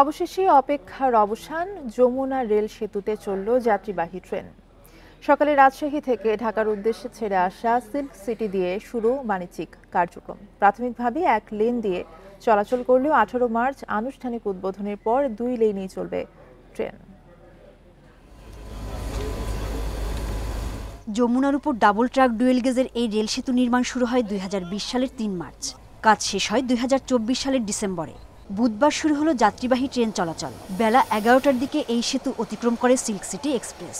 অবশেষে অপেক্ষার অবসান, যমুনা রেল সেতুতে চলল যাত্রীবাহী ট্রেন। সকালে রাজশাহী থেকে ঢাকার উদ্দেশ্যে ছেড়ে আসা সিল্ক সিটি দিয়ে শুরু বাণিজ্যিক কার্যক্রম। প্রাথমিকভাবে এক লেন দিয়ে চলাচল করলেও 18 মার্চ আনুষ্ঠানিক উদ্বোধনের পর 2 লেনেই চলবে ট্রেন। যমুনার উপর ডাবল ট্র্যাক ডুয়েল গেজের এই রেল সেতু নির্মাণ শুরু হয় 2020 সালের 3 মার্চ। কাজ শেষ হয় 2024 সালের ডিসেম্বরে। বুধবার শুরু হলো যাত্রীবাহী ট্রেন চলাচল। বেলা 11টার দিকে এই সেতু অতিক্রম করে সিল্ক সিটি এক্সপ্রেস।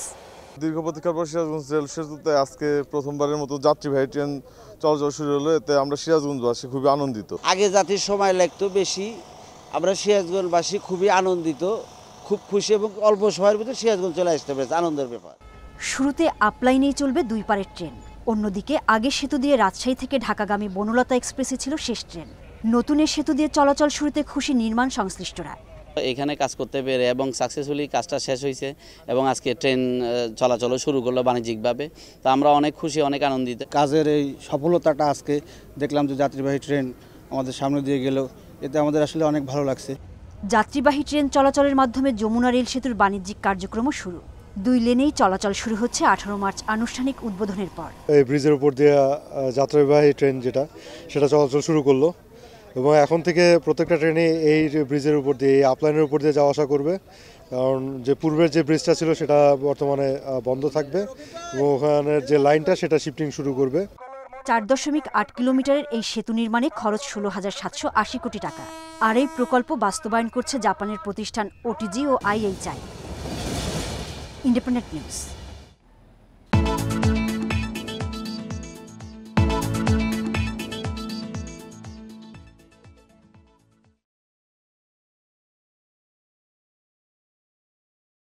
দীর্ঘ প্রতীক্ষার পর সিরাজগঞ্জ রেল সেতুতে আজকে প্রথমবারের মতো যাত্রীবাহী ট্রেন চলাচল শুরু হলো। এতে আমরা সিরাজগঞ্জবাসী খুবই আনন্দিত। আগে যাত্রীর সময় লাগতো বেশি, আমরা সিরাজগঞ্জবাসী খুবই আনন্দিত, খুব খুশি এবং অল্প সময়ের ভিতরে সিরাজগঞ্জ চলে আসতে পেরেছে, আনন্দের ব্যাপার। শুরুতে আপলাইনেই চলবে 2 পারের ট্রেন। অন্যদিকে আগের সেতু দিয়ে রাজশাহী থেকে ঢাকাগামী বনলতা এক্সপ্রেসে ছিল শেষ ট্রেন। নতুন এই সেতু দিয়ে চলাচল শুরুতে খুশি নির্মাণ সংশ্লিষ্টরা। এখানে কাজ করতে পেরে এবং সাকসেসফুলি কাজটা শেষ হয়েছে এবং আজকে ট্রেন চলাচলও শুরু করলো বাণিজ্যিকভাবে। তো আমরা অনেক খুশি, অনেক আনন্দিত। কাজের এই সফলতাটা আজকে দেখলাম যে যাত্রীবাহী ট্রেন আমাদের সামনে দিয়ে গেল, এতে আমাদের আসলে অনেক ভালো লাগছে। যাত্রীবাহী ট্রেন চলাচলের মাধ্যমে যমুনা রেল সেতুর বাণিজ্যিক কার্যক্রমও শুরু। 2 লেনেই চলাচল শুরু হচ্ছে 18 মার্চ আনুষ্ঠানিক উদ্বোধনের পর। এই ব্রিজের উপর দিয়ে যাত্রীবাহী ট্রেন সেটা চলাচল শুরু করলো এবং এখন থেকে প্রত্যেকটা ট্রেনে এই ব্রিজের উপর দিয়ে, এই আপলাইনের উপর দিয়ে যাওয়া আসা করবে। কারণ যে পূর্বের যে ব্রিজটা ছিল সেটা বর্তমানে বন্ধ থাকবে এবং ওখানের যে লাইনটা সেটা শিফটিং শুরু করবে। 4.8 কিলোমিটারের এই সেতু নির্মাণে খরচ 16,780 কোটি টাকা। আর এই প্রকল্প বাস্তবায়ন করছে জাপানের প্রতিষ্ঠান ওটিজি ও IHI। Independent news.